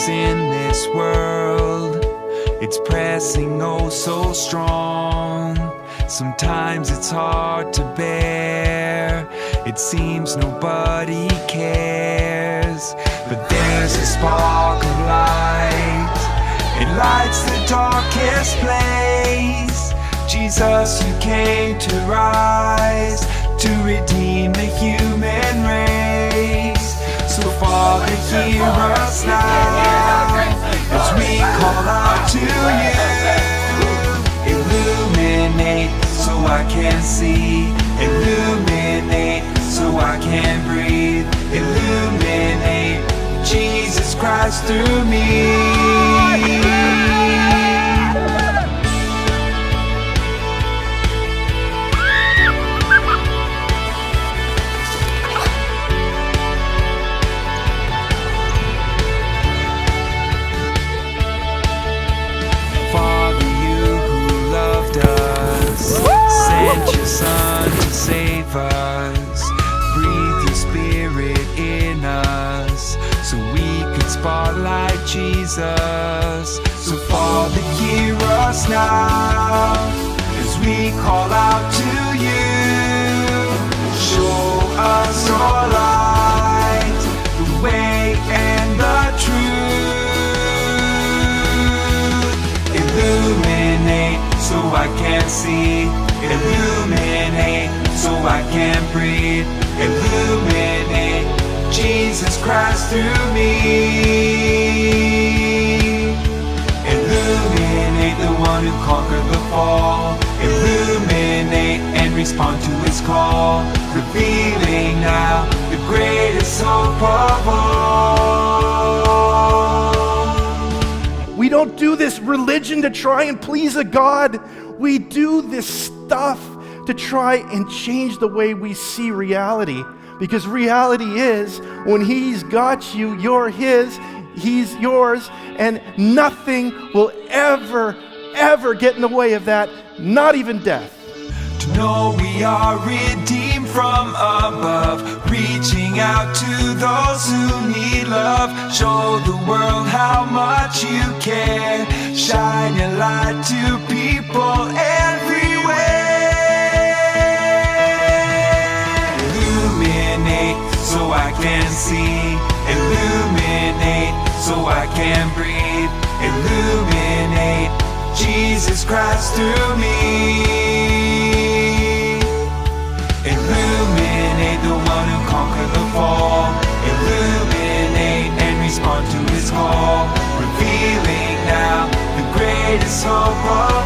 is in this world, it's pressing oh so strong. Sometimes it's hard to bear, it seems nobody cares. But there's a spark of light, it lights the darkest place. Jesus, you came to rise, to redeem the human race. So Father, hear us now, as we call out to you. Illuminate so I can see, illuminate so I can breathe, illuminate Jesus Christ through me. Son to save us, breathe your spirit in us, so we could spotlight Jesus. So Father, hear us now, as we call out to you. Show us your light, the way and the truth. Illuminate so I can see, illuminate so I can breathe, illuminate Jesus Christ through me. Illuminate the one who conquered the fall, illuminate and respond to his call, revealing now the greatest hope of all. We don't do this religion to try and please a God. We do this stuff to try and change the way we see reality. Because reality is, when he's got you, you're his, he's yours, and nothing will ever get in the way of that, not even death. To know we are redeemed from above, reaching out to those who need love. Show the world how much you care, shine your light to people everywhere. Illuminate so I can see, illuminate so I can breathe, illuminate Jesus Christ through me. Illuminate the one who conquered the fall, illuminate and respond to his call, revealing now the greatest hope of